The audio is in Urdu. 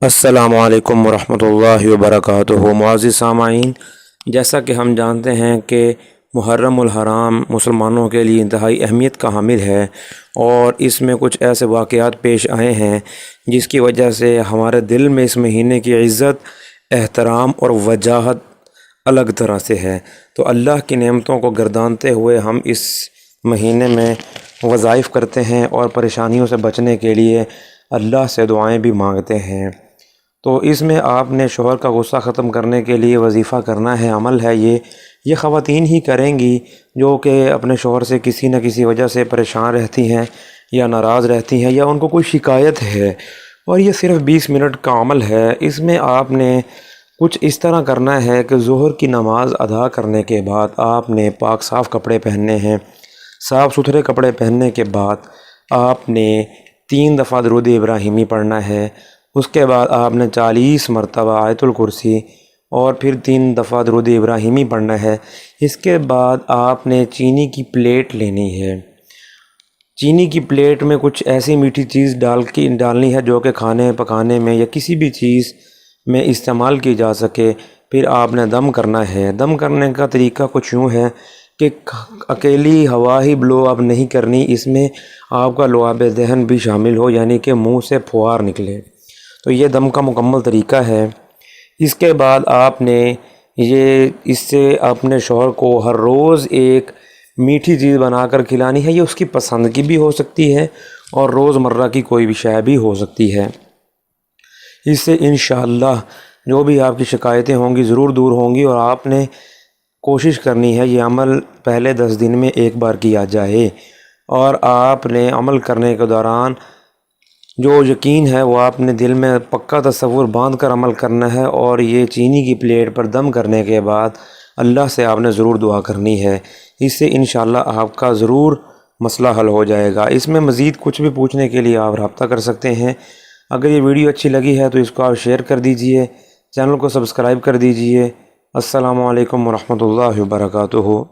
السلام علیکم ورحمۃ اللہ وبرکاتہ۔ معزز سامعین، جیسا کہ ہم جانتے ہیں کہ محرم الحرام مسلمانوں کے لیے انتہائی اہمیت کا حامل ہے، اور اس میں کچھ ایسے واقعات پیش آئے ہیں جس کی وجہ سے ہمارے دل میں اس مہینے کی عزت، احترام اور وجاہت الگ طرح سے ہے۔ تو اللہ کی نعمتوں کو گردانتے ہوئے ہم اس مہینے میں وظائف کرتے ہیں اور پریشانیوں سے بچنے کے لیے اللہ سے دعائیں بھی مانگتے ہیں۔ تو اس میں آپ نے شوہر کا غصہ ختم کرنے کے لیے وظیفہ کرنا ہے، عمل ہے یہ خواتین ہی کریں گی جو کہ اپنے شوہر سے کسی نہ کسی وجہ سے پریشان رہتی ہیں یا ناراض رہتی ہیں یا ان کو کوئی شکایت ہے، اور یہ صرف 20 منٹ کا عمل ہے۔ اس میں آپ نے کچھ اس طرح کرنا ہے کہ ظہر کی نماز ادا کرنے کے بعد آپ نے پاک صاف کپڑے پہننے ہیں۔ صاف ستھرے کپڑے پہننے کے بعد آپ نے 3 دفعہ درود ابراہیمی پڑھنا ہے۔ اس کے بعد آپ نے 40 مرتبہ آیت الکرسی اور پھر 3 دفعہ درود ابراہیمی پڑھنا ہے۔ اس کے بعد آپ نے چینی کی پلیٹ لینی ہے۔ چینی کی پلیٹ میں کچھ ایسی میٹھی چیز ڈالنی ہے جو کہ کھانے پکانے میں یا کسی بھی چیز میں استعمال کی جا سکے۔ پھر آپ نے دم کرنا ہے۔ دم کرنے کا طریقہ کچھ یوں ہے کہ اکیلی ہوا ہی بلو اب نہیں کرنی، اس میں آپ کا لعاب دہن بھی شامل ہو، یعنی کہ منہ سے پھوار نکلے۔ تو یہ دم کا مکمل طریقہ ہے۔ اس کے بعد آپ نے اس سے اپنے شوہر کو ہر روز ایک میٹھی چیز بنا کر کھلانی ہے۔ یہ اس کی پسند کی بھی ہو سکتی ہے اور روز مرہ کی کوئی بھی شے بھی ہو سکتی ہے۔ اس سے انشاءاللہ جو بھی آپ کی شکایتیں ہوں گی ضرور دور ہوں گی، اور آپ نے کوشش کرنی ہے یہ عمل پہلے 10 دن میں ایک بار کیا جائے، اور آپ نے عمل کرنے کے دوران جو یقین ہے وہ آپ نے دل میں پکا تصور باندھ کر عمل کرنا ہے، اور یہ چینی کی پلیٹ پر دم کرنے کے بعد اللہ سے آپ نے ضرور دعا کرنی ہے۔ اس سے انشاءاللہ آپ کا ضرور مسئلہ حل ہو جائے گا۔ اس میں مزید کچھ بھی پوچھنے کے لیے آپ رابطہ کر سکتے ہیں۔ اگر یہ ویڈیو اچھی لگی ہے تو اس کو آپ شیئر کر دیجئے، چینل کو سبسکرائب کر دیجئے۔ السلام علیکم ورحمۃ اللہ وبرکاتہ۔